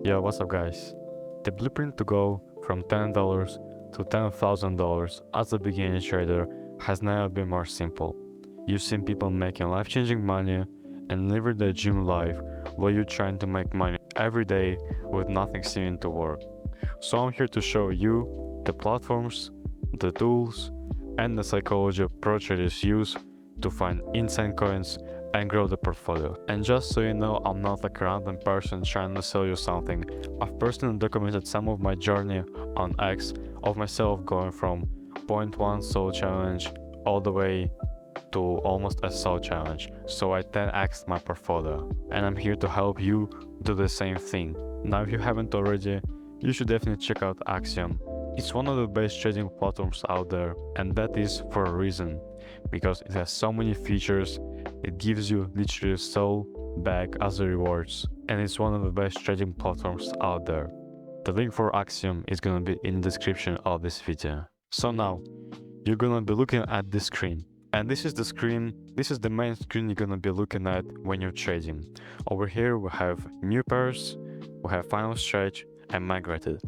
Yo, what's up guys? The blueprint to go from $10 to $10,000 as a beginner trader has never been more simple. You've seen people making life-changing money and living their dream life while you're trying to make money every day with nothing seeming to work. So I'm here to show you the platforms, the tools, and the psychology pro traders use to find insane coins and grow the portfolio. And just so you know, I'm not like a random person trying to sell you something. I've personally documented some of my journey on X of myself going from 0.1 soul challenge all the way to almost a soul challenge. So I 10x my portfolio, and I'm here to help you do the same thing. Now if you haven't already, you should definitely check out Axiom. It's one of the best trading platforms out there, and that is for a reason, because it has so many features. It gives you literally soul back as a rewards, and it's one of the best trading platforms out there. The link for Axiom is gonna be in the description of this video. So now, you're gonna be looking at this screen. And this is the main screen you're gonna be looking at when you're trading. Over here we have new pairs, we have final stretch, and migrated.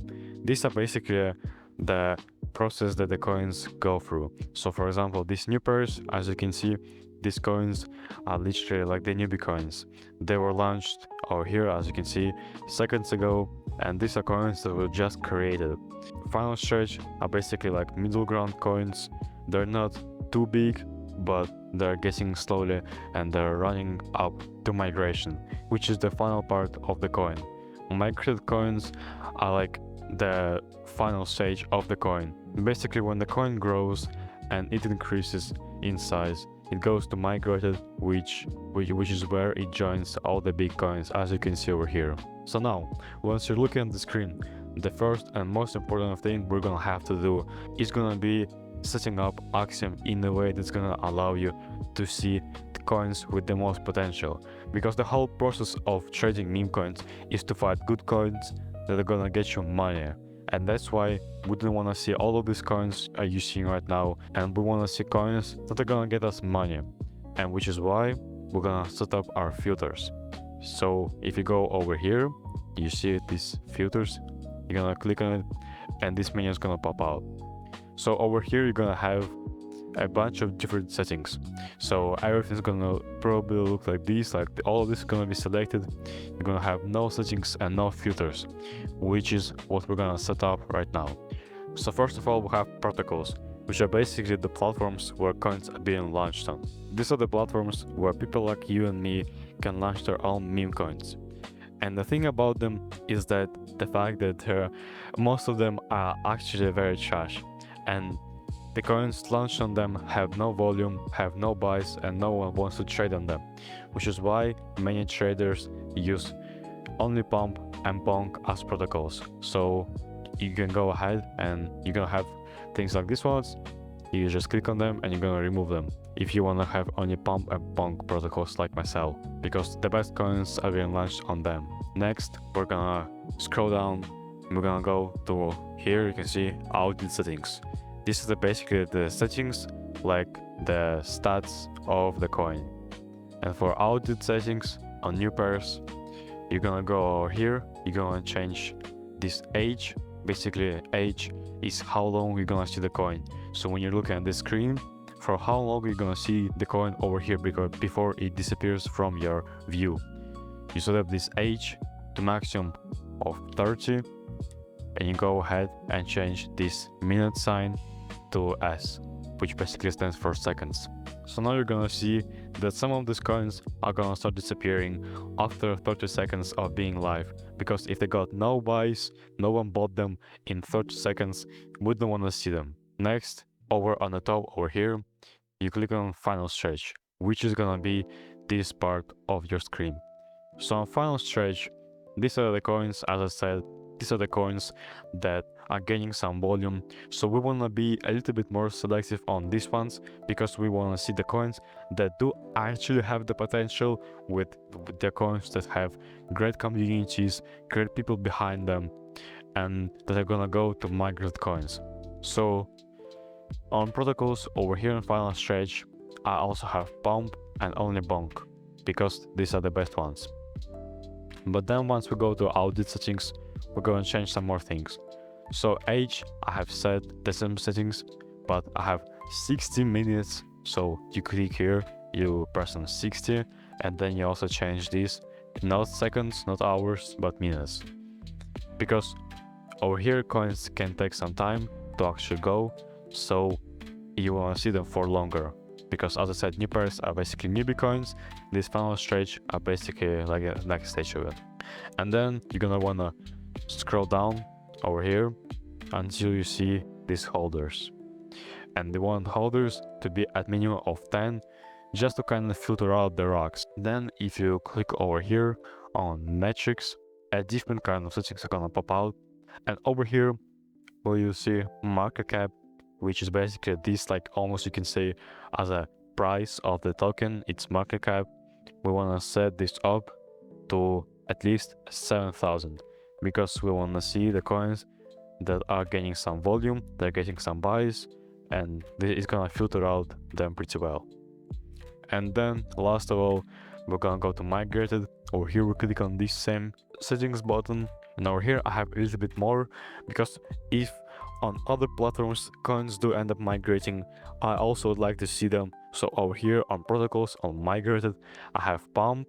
These are basically the process that the coins go through. So for example, these new pairs, as you can see, these coins are literally like the newbie coins. They were launched over here, as you can see, seconds ago, and these are coins that were just created. Final stretch are basically like middle ground coins. They're not too big, but they're getting slowly and they're running up to migration, which is the final part of the coin. Migrated coins are like the final stage of the coin. Basically, when the coin grows and it increases in size, it goes to migrated, which is where it joins all the big coins, as you can see over here. So now, once you're looking at the screen, the first and most important thing we're gonna have to do is gonna be setting up Axiom in a way that's gonna allow you to see the coins with the most potential, because the whole process of trading meme coins is to find good coins that are gonna get you money. And that's why we don't want to see all of these coins you're seeing right now, and we want to see coins that are gonna get us money, and which is why we're gonna set up our filters. So if you go over here, you see these filters, you're gonna click on it and this menu is gonna pop out. So over here you're gonna have a bunch of different settings. So everything's gonna probably look like this, like all of this is gonna be selected. You're gonna have no settings and no filters, which is what we're gonna set up right now. So first of all, we have protocols, which are basically the platforms where coins are being launched on. These are the platforms where people like you and me can launch their own meme coins. And the thing about them is that the fact that most of them are actually very trash, and the coins launched on them have no volume, have no buys, and no one wants to trade on them, which is why many traders use only pump and bonk as protocols. So you can go ahead and you're gonna have things like these ones. You just click on them and you're gonna remove them if you wanna have only pump and bonk protocols like myself, because the best coins are being launched on them. Next, we're gonna scroll down. We're gonna go to here. You can see audit settings. This is basically the settings, like the stats of the coin. And for audit settings on new pairs, you're gonna go over here, you're gonna change this age. Basically, age is how long you're gonna see the coin. So when you're looking at the screen, for how long you're gonna see the coin over here, because before it disappears from your view. You set up this age to maximum of 30, and you go ahead and change this minute sign to S, which basically stands for seconds. So now you're gonna see that some of these coins are gonna start disappearing after 30 seconds of being live, because if they got no buys, no one bought them in 30 seconds, we don't want to see them. Next, over on the top over here, you click on final stretch, which is gonna be this part of your screen. So on final stretch, these are the coins, as I said, these are the coins that are gaining some volume. So we want to be a little bit more selective on these ones, because we want to see the coins that do actually have the potential, with the coins that have great communities, great people behind them, and that are gonna go to migrate coins. So on protocols over here in final stretch, I also have pump and only bonk, because these are the best ones. But then once we go to audit settings, we're going to change some more things. So age, I have set the same settings, but I have 60 minutes. So you click here, you press on 60, and then you also change this, not seconds, not hours, but minutes. Because over here coins can take some time to actually go, so you want to see them for longer. Because as I said, new pairs are basically memecoins. This final stage are basically like a next stage of it. And then you're gonna wanna scroll down over here until you see these holders. And they want holders to be at minimum of 10, just to kind of filter out the rocks. Then if you click over here on metrics, a different kind of settings are gonna pop out. And over here, where you see market cap, which is basically this, like almost you can say as a price of the token, its market cap. We wanna set this up to at least 7,000 because we wanna see the coins that are getting some volume, they're getting some buys, and this is gonna filter out them pretty well. And then last of all, we're gonna go to migrated. Over here we click on this same settings button, and over here I have a little bit more, because if on other platforms coins do end up migrating, I also would like to see them. So over here on protocols, on migrated, I have Pump,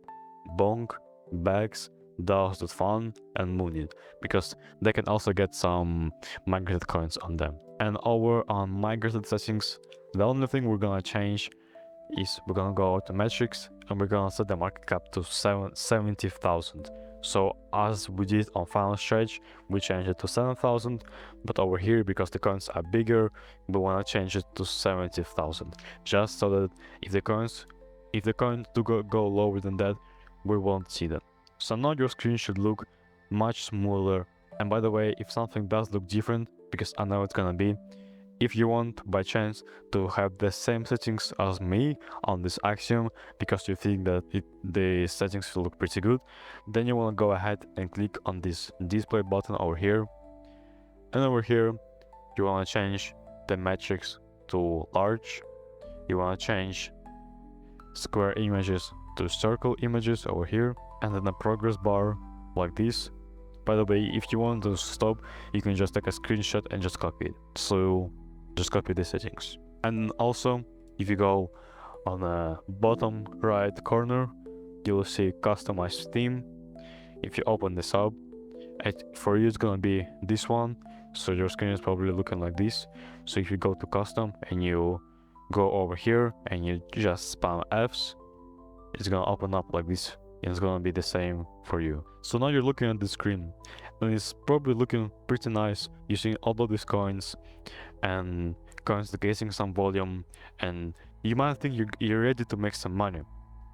Bonk, Bags, DAOs.fun, and Moonit, because they can also get some migrated coins on them. And over on migrated settings, the only thing we're gonna change is we're gonna go to metrics and we're gonna set the market cap to 70,000. So as we did on final stage, we changed it to 7,000, but over here, because the coins are bigger, we wanna change it to 70,000, just so that if the coins do go lower than that, we won't see them. So now your screen should look much smoother. And by the way, if something does look different, because I know it's gonna be, if you want by chance to have the same settings as me on this Axiom, because you think that the settings will look pretty good, then you want to go ahead and click on this display button over here. And over here, you want to change the metrics to large. You want to change square images to circle images over here, and then a progress bar like this. By the way, if you want to stop, you can just take a screenshot and just copy it. So just copy the settings. And also, if you go on the bottom right corner, you will see customize theme. If you open this up, for you it's gonna be this one, so your screen is probably looking like this. So if you go to custom and you go over here and you just spam Fs, it's gonna open up like this, and it's gonna be the same for you. So now you're looking at the screen, and it's probably looking pretty nice. You're seeing all of these coins, and coins getting some volume, and you might think you're ready to make some money.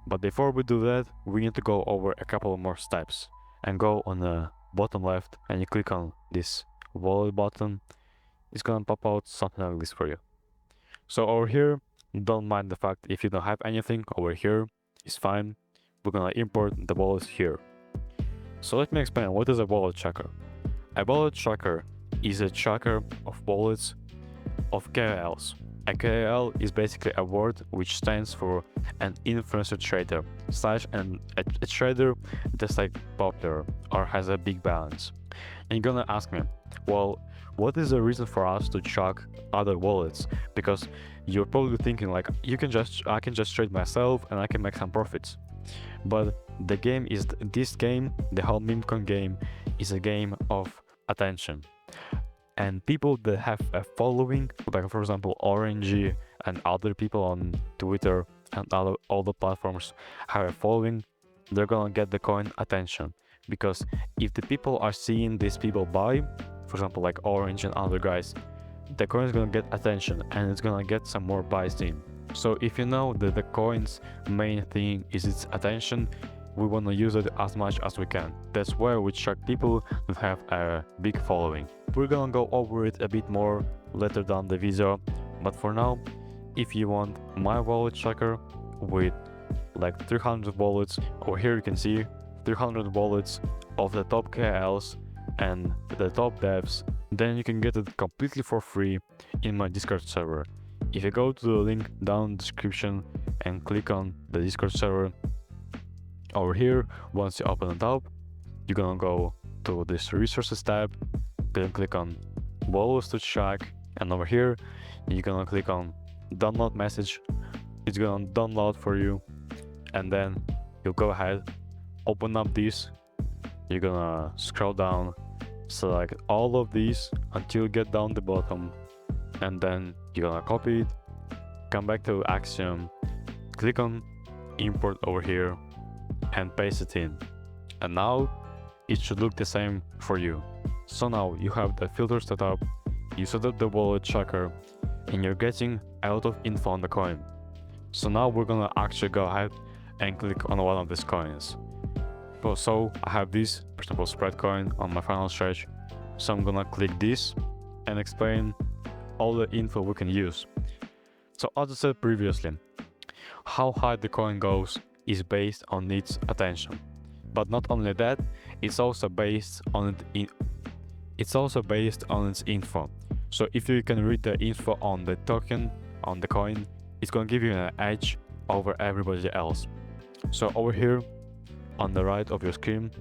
But before we do that, we need to go over a couple more steps, and go on the bottom left and you click on this wallet button. It's gonna pop out something like this for you. So over here, don't mind the fact if you don't have anything over here, it's fine. We're gonna import the wallets here. So let me explain what is a wallet tracker. A wallet tracker is a tracker of wallets of KOLs. A KOL is basically a word which stands for an influencer trader / a trader that's like popular or has a big balance. And you're gonna ask me, well, what is the reason for us to track other wallets? Because you're probably thinking like, I can just trade myself and I can make some profits. But the game is the whole memecoin game is a game of attention. And people that have a following, like for example Orangey and other people on Twitter and all the platforms have a following, they're gonna get the coin attention. Because if the people are seeing these people buy, for example like Orange and other guys, the coin is gonna get attention and it's gonna get some more buys in. So if you know that the coin's main thing is its attention, we want to use it as much as we can. That's where we track people that have a big following. We're gonna go over it a bit more later down the video, but for now, if you want my wallet tracker with like 300 wallets, over here you can see 300 wallets of the top KLs and the top devs, then you can get it completely for free in my Discord server. If you go to the link down in the description and click on the Discord server, over here, once you open it up, you're gonna go to this resources tab, then click on wallets to track, and over here you're gonna click on download message. It's gonna download for you, and then you'll go ahead, open up this. You're gonna scroll down, select all of these until you get down the bottom, and then you're gonna copy it, come back to Axiom, click on import over here, and paste it in. And now it should look the same for you. So now you have the filter set up, you set up the wallet tracker, and you're getting a lot of info on the coin. So now we're gonna actually go ahead and click on one of these coins. So I have this, for example, spread coin on my final stretch. So I'm gonna click this and explain all the info we can use. So as I said previously, how high the coin goes is based on its attention. But not only that, it's also based on its info. So if you can read the info on the token, on the coin, it's gonna give you an edge over everybody else. So over here on the right of your screen,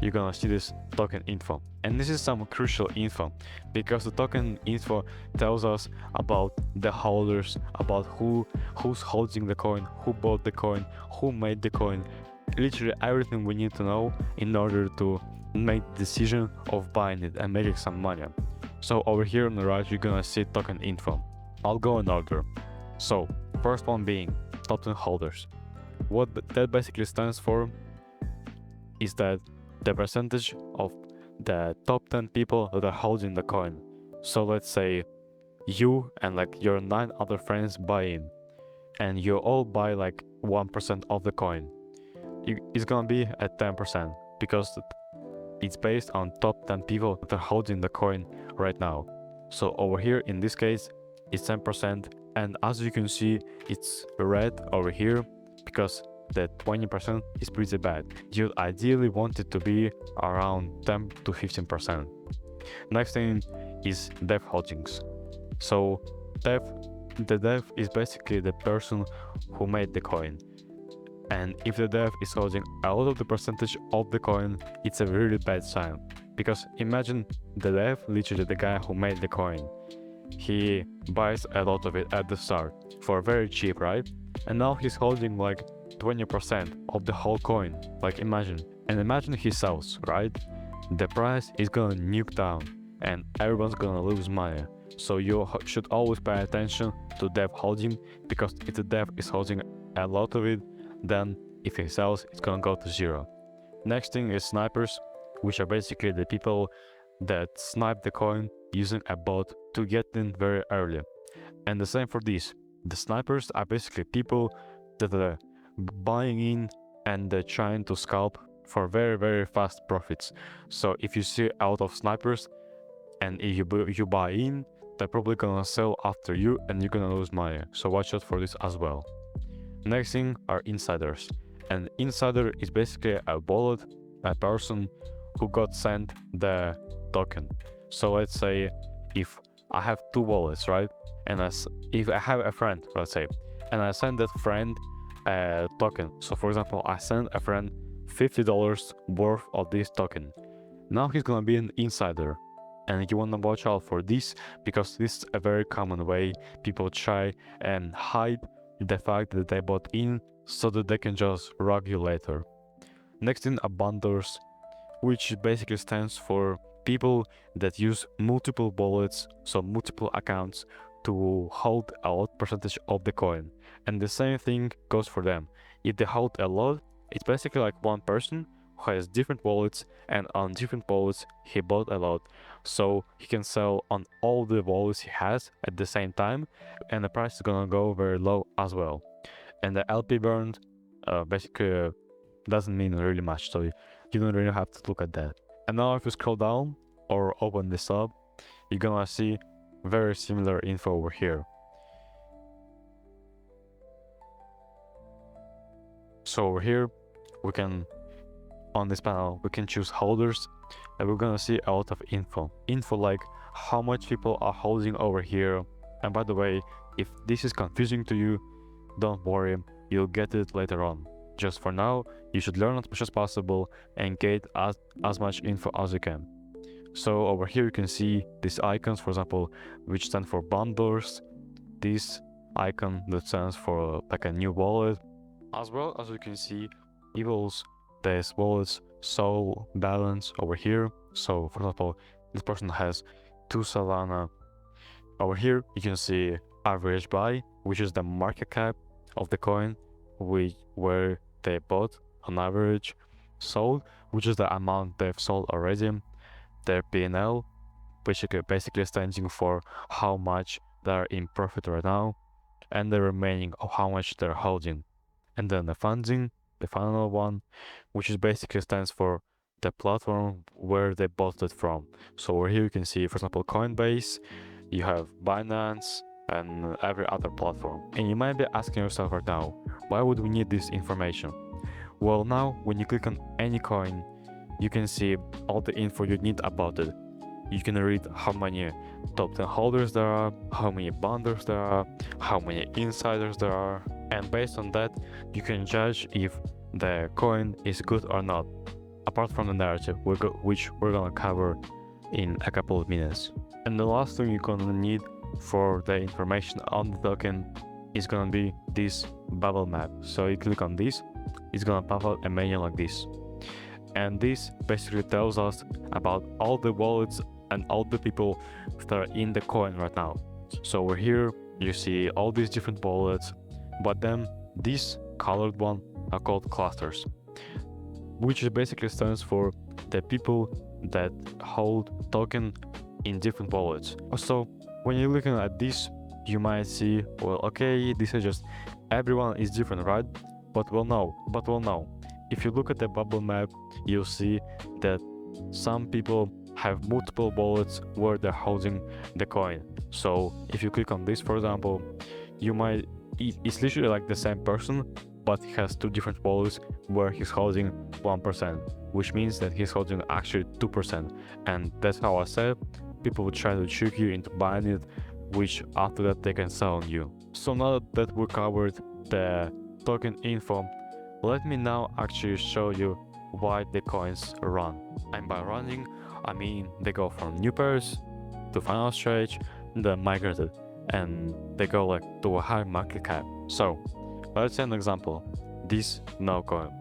you're gonna see this token info. And this is some crucial info because the token info tells us about the holders, about who's holding the coin, who bought the coin, who made the coin, literally everything we need to know in order to make the decision of buying it and making some money. So over here on the right, you're gonna see token info. I'll go in order. So first one being token holders. What that basically stands for is that the percentage of the top 10 people that are holding the coin. So let's say you and like your 9 other friends buy in, and you all buy like 1% of the coin. It's gonna be at 10% because it's based on top 10 people that are holding the coin right now. So over here in this case it's 10%, and as you can see it's red over here because the 20% is pretty bad. You'd ideally want it to be around 10 to 15%. Next thing is dev holdings. So the dev is basically the person who made the coin. And if the dev is holding a lot of the percentage of the coin, it's a really bad sign. Because imagine the dev, literally the guy who made the coin. He buys a lot of it at the start for very cheap, right? And now he's holding like 20% of the whole coin. Like imagine he sells, right? The price is gonna nuke down and everyone's gonna lose money. So you should always pay attention to dev holding, because if the dev is holding a lot of it, then if he sells, it's gonna go to zero. Next thing is snipers, which are basically the people that snipe the coin using a bot to get in very early. And the same for these. The snipers are basically people that are buying in and they're trying to scalp for very, very fast profits. So if you see a lot of snipers and if you buy in, they're probably gonna sell after you and you're gonna lose money. So watch out for this as well. Next thing are insiders. An insider is basically a wallet, a person who got sent the token. So let's say if I have 2 wallets, right? And if I have a friend, let's say, and I send that friend a token. So for example, I send a friend $50 worth of this token. Now he's gonna be an insider. And you wanna watch out for this, because this is a very common way people try and hide the fact that they bought in so that they can just rob you later. Next thing are bundlers, which basically stands for people that use multiple wallets, so multiple accounts, to hold a lot percentage of the coin. And the same thing goes for them. If they hold a lot, it's basically like one person who has different wallets, and on different wallets he bought a lot, so he can sell on all the wallets he has at the same time, and the price is gonna go very low as well. And the LP burned basically doesn't mean really much, so you don't really have to look at that. And now if you scroll down or open this up, you're gonna see very similar info over here. So over here we can, on this panel, we can choose holders, and we're gonna see a lot of info like how much people are holding over here. And by the way, if this is confusing to you, don't worry, you'll get it later on. Just for now, you should learn as much as possible and get as much info as you can. So over here you can see these icons, for example, which stand for bundles, this icon that stands for like a new wallet, as well as you can see equals this wallet's soul balance over here. So for example, this person has 2 Solana. Over here you can see average buy, which is the market cap of the coin, where they bought on average, sold, which is the amount they've sold already, their P&L, basically standing for how much they're in profit right now, and the remaining of how much they're holding. And then the funding, the final one, which is basically stands for the platform where they bought it from. So over here you can see, for example, Coinbase, you have Binance, and every other platform. And you might be asking yourself right now, why would we need this information? Well, now when you click on any coin, you can see all the info you need about it. You can read how many top 10 holders there are, how many bonders there are, how many insiders there are, and based on that, you can judge if the coin is good or not, apart from the narrative, which we're gonna cover in a couple of minutes. And the last thing you're gonna need for the information on the token is gonna be this bubble map. So you click on this, it's gonna pop out a menu like this. And this basically tells us about all the wallets and all the people that are in the coin right now. So over here, you see all these different wallets, but then these colored one are called clusters, which basically stands for the people that hold token in different wallets. So when you're looking at this, you might see, well, okay, this is just everyone is different, right? But well, no. If you look at the bubble map, you'll see that some people have multiple wallets where they're holding the coin. So if you click on this, for example, it's literally like the same person, but he has 2 different wallets where he's holding 1%, which means that he's holding actually 2%. And that's how I said, people will try to trick you into buying it, which after that they can sell on you. So now that we covered the token info, let me now actually show you why the coins run. And by running, I mean they go from new pairs to final stage, then migrated, and they go like to a high market cap. So let's say an example, this no coin.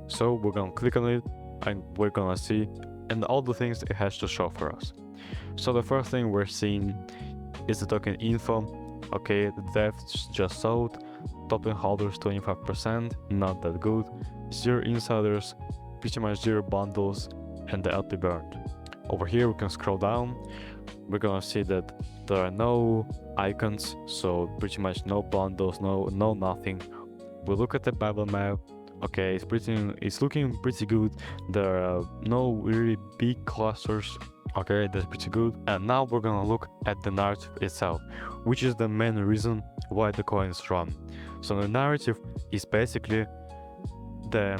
So we're gonna click on it and we're gonna see and all the things it has to show for us. So the first thing we're seeing is the token info. Okay, the devs just sold, token holders 25%, not that good, 0 insiders, pretty much 0 bundles, and the LP burned. Over here we can scroll down, we're gonna see that there are no icons, so pretty much no bundles, no nothing. We look at the bubble map, okay, it's looking pretty good. There are no really big clusters, okay, that's pretty good. And now we're gonna look at the narrative itself, which is the main reason why the coins run. So the narrative is basically the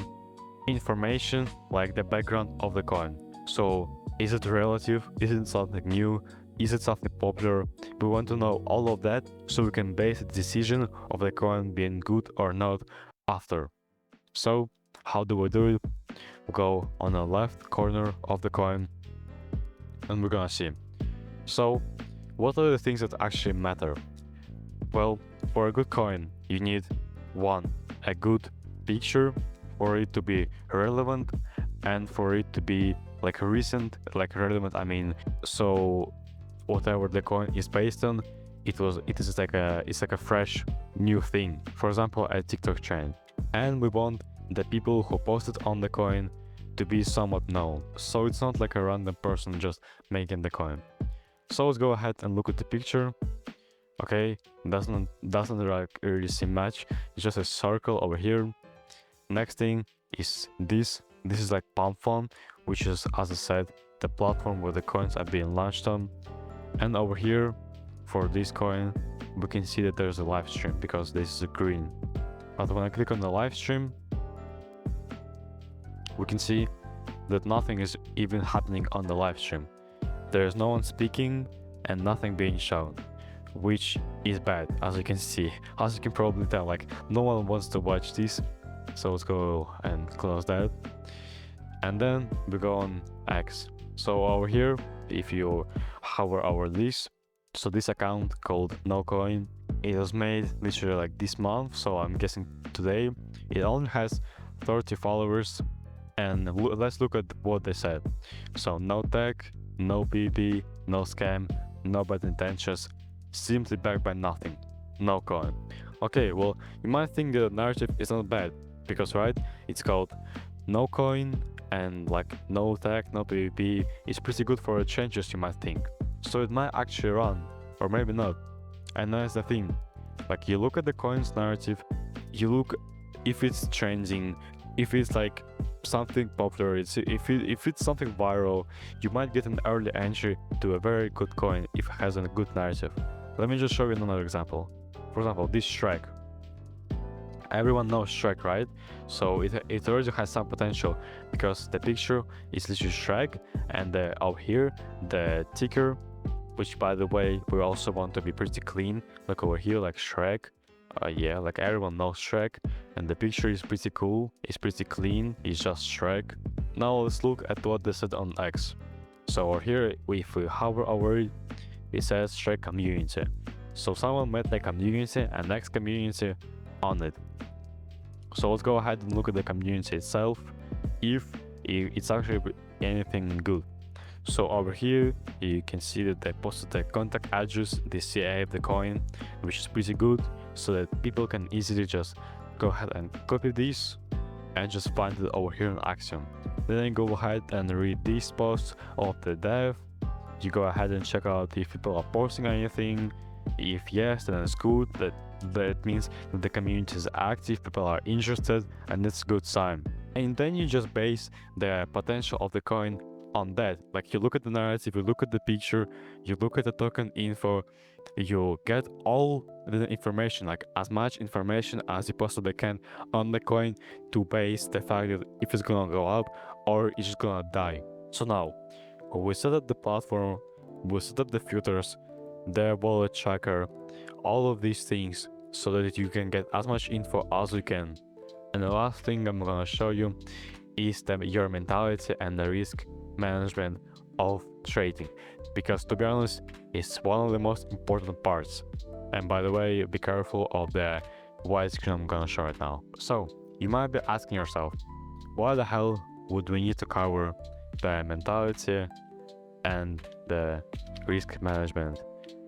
information, like the background of the coin. So is it relative? Is it something new? Is it something popular? We want to know all of that so we can base a decision of the coin being good or not after. So how do we do it? We go on the left corner of the coin and we're gonna see. So what are the things that actually matter? Well, for a good coin, you need 1, a good picture for it to be relevant, and for it to be like recent, like relevant, I mean, so whatever the coin is based on, it's like a fresh new thing. For example, a TikTok trend. And we want the people who posted on the coin to be somewhat known. So it's not like a random person just making the coin. So let's go ahead and look at the picture. Okay, doesn't like really seem much. It's just a circle over here. Next thing is this. This is like Pump Fund, which is, as I said, the platform where the coins are being launched on. And over here, for this coin, we can see that there's a live stream because this is green. But when I click on the live stream, we can see that nothing is even happening on the live stream. There is no one speaking and nothing being shown, which is bad, as you can see. As you can probably tell, like, no one wants to watch this So let's go and close that. And then we go on X. So over here, if you hover over this, so this account called memecoin, it was made literally like this month, so I'm guessing today. It only has 30 followers, and let's look at what they said. So no tech, no PP, no scam, no bad intentions, simply backed by nothing, no coin. Okay, well, you might think the narrative is not bad, because right, it's called no coin, and like no tech, no PvP is pretty good for changes, you might think. So it might actually run, or maybe not. And that's the thing. Like you look at the coins narrative, you look if it's trending, if it's like something popular, if it's something viral, you might get an early entry to a very good coin if it has a good narrative. Let me just show you another example. For example, this Shrek. Everyone knows Shrek, right? So it already has some potential because the picture is literally Shrek, and out here the ticker, which by the way we also want to be pretty clean, like over here, like Shrek. Yeah, like everyone knows Shrek, and the picture is pretty cool, it's pretty clean, it's just Shrek. Now let's look at what they said on X. So over here, if we hover over it, it says Shrek community. So someone made a community and X community on it. So let's go ahead and look at the community itself, if it's actually anything good. So over here you can see that they posted the contact address, the CA of the coin, which is pretty good, so that people can easily just go ahead and copy this and just find it over here on Axiom. Then you go ahead and read these posts of the dev. You go ahead and check out if people are posting anything. If yes, then it's good. That means that the community is active, people are interested, and it's a good sign. And then you just base the potential of the coin on that. Like you look at the narrative, you look at the picture, you look at the token info, you get all the information, like as much information as you possibly can on the coin to base the fact that if it's gonna go up or it's just gonna die. So now we set up the platform, we set up the filters, the wallet tracker, all of these things so that you can get as much info as you can. And the last thing I'm gonna show you is your mentality and the risk management of trading, because to be honest, it's one of the most important parts. And by the way, be careful of the white screen I'm gonna show right now. So you might be asking yourself, why the hell would we need to cover the mentality and the risk management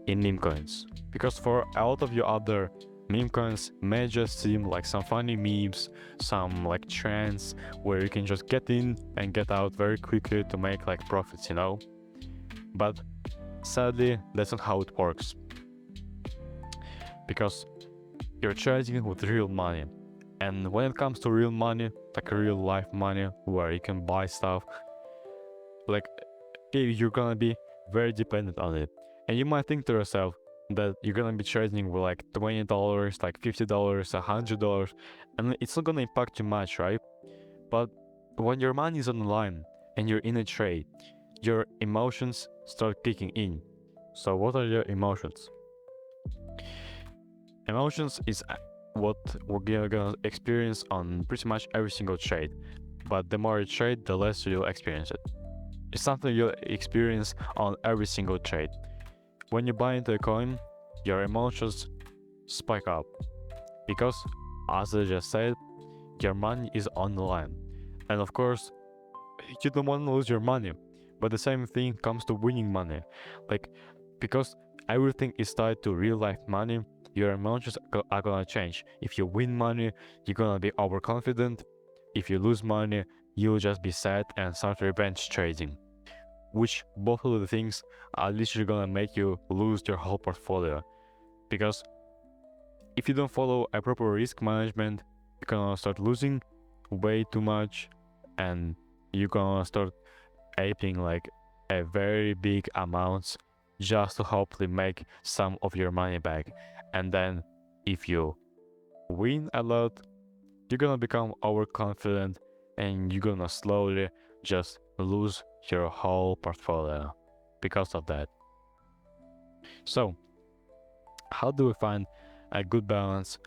in meme coins? Because for a lot of your other meme coins may just seem like some funny memes, some like trends where you can just get in and get out very quickly to make like profits, you know? But sadly, that's not how it works. Because you're trading with real money. And when it comes to real money, like real life money, where you can buy stuff, like you're gonna be very dependent on it. And you might think to yourself that you're gonna be trading with like $20, like $50, $100, and it's not gonna impact you much, right? But when your money is on the line and you're in a trade, your emotions start kicking in. So what are your emotions? Emotions is what we're gonna experience on pretty much every single trade. But the more you trade, the less you'll experience it. It's something you'll experience on every single trade. When you buy into a coin, your emotions spike up because, as I just said, your money is on the line. And of course, you don't want to lose your money, but the same thing comes to winning money. Like, because everything is tied to real life money, your emotions are gonna change. If you win money, you're gonna be overconfident. If you lose money, you'll just be sad and start revenge trading. Which both of the things are literally gonna make you lose your whole portfolio. Because if you don't follow a proper risk management, you're gonna start losing way too much, and you're gonna start aping like a very big amounts just to hopefully make some of your money back. And then if you win a lot, you're gonna become overconfident and you're gonna slowly just lose your whole portfolio because of that. So how do we find a good balance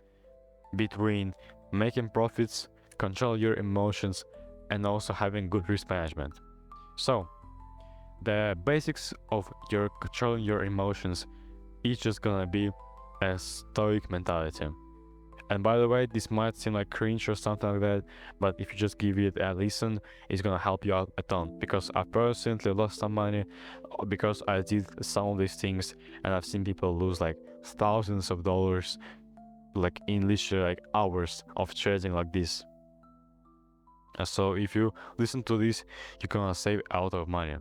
between making profits control your emotions, and also having good risk management. So, the basics of your controlling your emotions is just gonna be a stoic mentality. And by the way, this might seem like cringe or something like that, but if you just give it a listen, it's gonna help you out a ton. Because I personally lost some money because I did some of these things, and I've seen people lose like thousands of dollars, like in literally like hours of trading like this. So if you listen to this, you're gonna save a lot of money.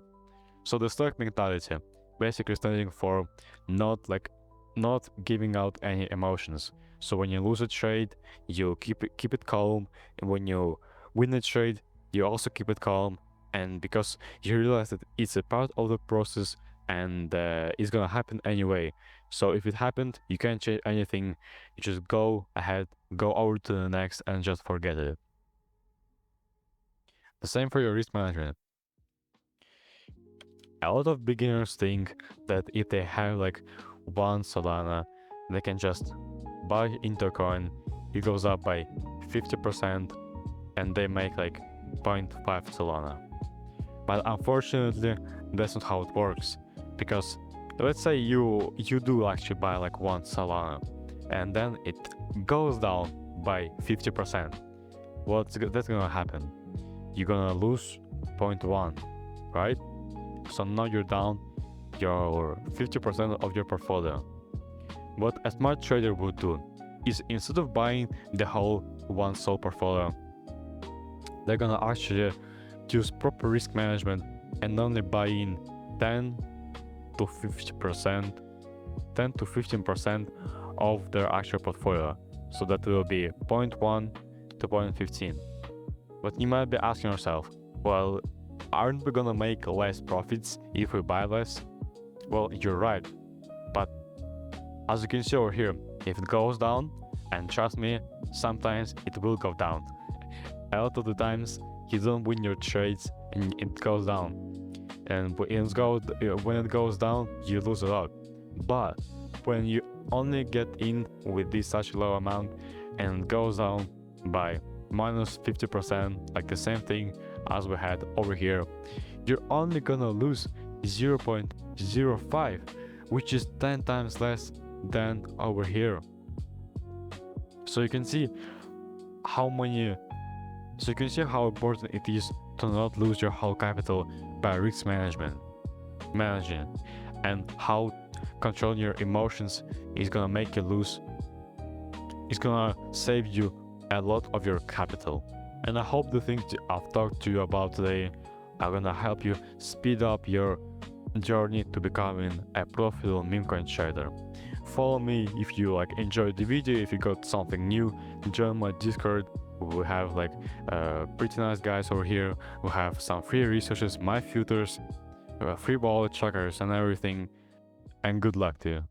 So the stoic mentality, basically standing for not giving out any emotions. So when you lose a trade, you keep it calm, and when you win a trade, you also keep it calm. And because you realize that it's a part of the process, and it's gonna happen anyway. So if it happened, you can't change anything. You just go ahead, go over to the next, and just forget it. The same for your risk management. A lot of beginners think that if they have like 1 Solana, they can just buy into a coin, it goes up by 50%, and they make like 0.5 Solana. But unfortunately, that's not how it works. Because let's say you do actually buy like 1 Solana, and then it goes down by 50%. That's gonna happen? You're gonna lose 0.1, right? So now you're down your 50% of your portfolio. What a smart trader would do is, instead of buying the whole 1 Sol portfolio, they're gonna actually use proper risk management and only buy in 10 to 50%, 10 to 15% of their actual portfolio. So that will be 0.1 to 0.15. But you might be asking yourself, well, aren't we gonna make less profits if we buy less? Well, you're right, but as you can see over here, if it goes down, and trust me, sometimes it will go down. A lot of the times, you don't win your trades and it goes down. And when it goes down, you lose a lot. But when you only get in with this such low amount and it goes down by minus 50%, like the same thing as we had over here, you're only gonna lose 0.05, which is 10 times less than over here. So you can see how important it is to not lose your whole capital by risk managing, and how controlling your emotions is gonna make you lose. It's gonna save you a lot of your capital. And I hope the things I've talked to you about today are gonna help you speed up your journey to becoming a profitable meme coin trader. Follow me if you enjoyed the video. If you got something new, join my Discord. We have pretty nice guys over here. We have some free resources, my filters, free wallet trackers and everything. And good luck to you.